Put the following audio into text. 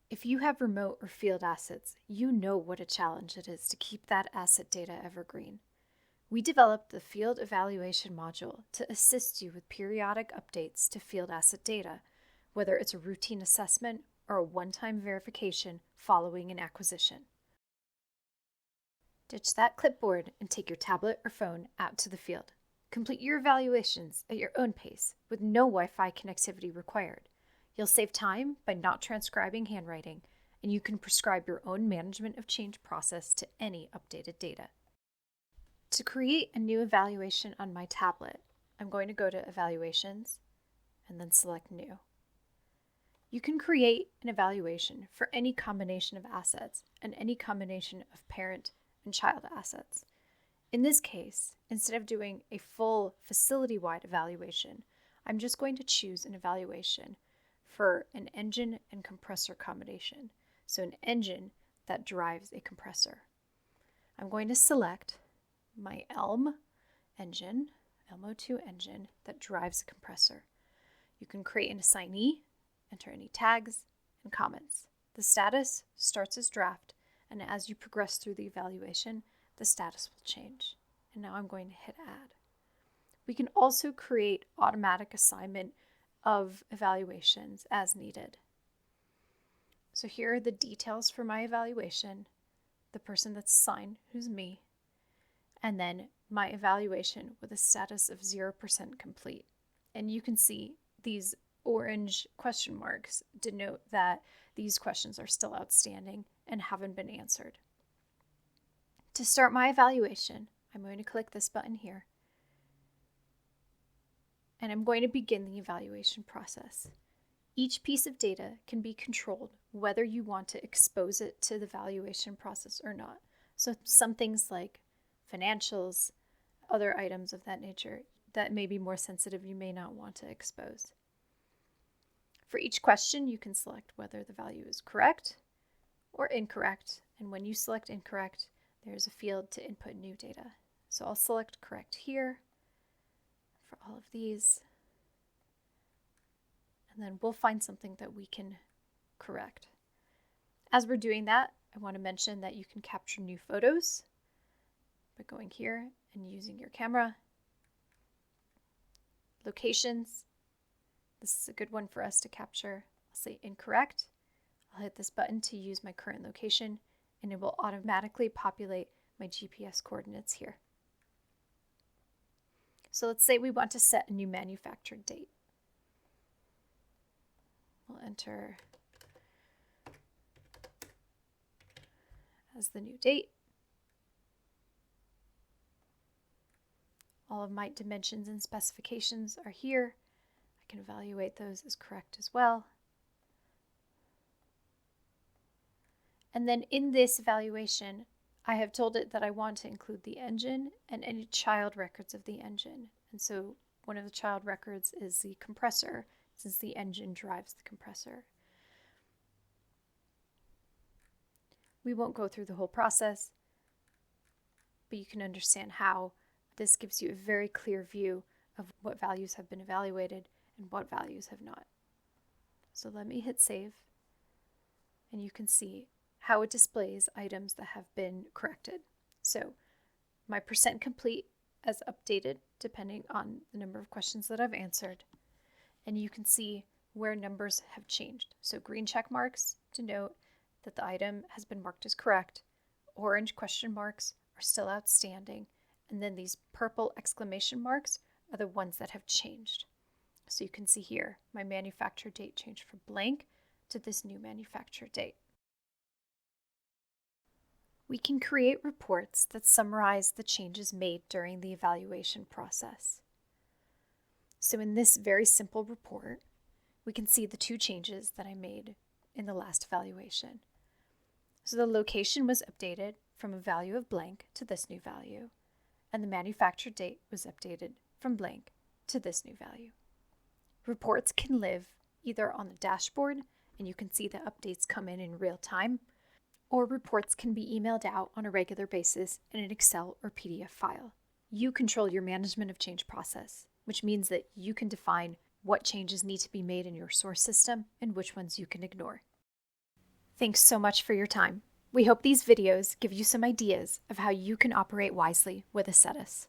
If you have remote or field assets, you know what a challenge it is to keep that asset data evergreen. We developed the Field Evaluation module to assist you with periodic updates to field asset data, whether it's a routine assessment or a one-time verification following an acquisition. Ditch that clipboard and take your tablet or phone out to the field. Complete your evaluations at your own pace with no Wi-Fi connectivity required. You'll save time by not transcribing handwriting, and you can prescribe your own management of change process to any updated data. To create a new evaluation on my tablet, I'm going to go to Evaluations and then select New. You can create an evaluation for any combination of assets and any combination of parent and child assets. In this case, instead of doing a full facility-wide evaluation, I'm just going to choose an evaluation for an engine and compressor combination, so an engine that drives a compressor. I'm going to select my ELM engine, ELMO2 engine, that drives a compressor. You can create an assignee, enter any tags, and comments. The status starts as draft, and as you progress through the evaluation, the status will change. And now I'm going to hit Add. We can also create automatic assignment of evaluations as needed. So here are the details for my evaluation, the person that's assigned, who's me, and then my evaluation with a status of 0% complete. And you can see these orange question marks denote that these questions are still outstanding and haven't been answered. To start my evaluation, I'm going to click this button here, and I'm going to begin the evaluation process. Each piece of data can be controlled whether you want to expose it to the evaluation process or not. So some things like financials, other items of that nature that may be more sensitive, you may not want to expose. For each question, you can select whether the value is correct or incorrect, and when you select incorrect, there's a field to input new data. So I'll select correct here for all of these, and then we'll find something that we can correct. As we're doing that, I want to mention that you can capture new photos by going here and using your camera. Locations, this is a good one for us to capture. I'll say incorrect. I'll hit this button to use my current location, and it will automatically populate my GPS coordinates here. So let's say we want to set a new manufactured date. We'll enter as the new date. All of my dimensions and specifications are here. I can evaluate those as correct as well. And then in this evaluation, I have told it that I want to include the engine and any child records of the engine. And so one of the child records is the compressor, since the engine drives the compressor. We won't go through the whole process, but you can understand how this gives you a very clear view of what values have been evaluated and what values have not. So let me hit save, and you can see how it displays items that have been corrected. So my percent complete as updated depending on the number of questions that I've answered. And you can see where numbers have changed. So green check marks denote that the item has been marked as correct. Orange question marks are still outstanding. And then these purple exclamation marks are the ones that have changed. So you can see here, my manufacture date changed from blank to this new manufacture date. We can create reports that summarize the changes made during the evaluation process. So in this very simple report, we can see the two changes that I made in the last evaluation. So the location was updated from a value of blank to this new value, and the manufacture date was updated from blank to this new value. Reports can live either on the dashboard, and you can see the updates come in real time, or reports can be emailed out on a regular basis in an Excel or PDF file. You control your management of change process, which means that you can define what changes need to be made in your source system and which ones you can ignore. Thanks so much for your time. We hope these videos give you some ideas of how you can operate wisely with Assetas.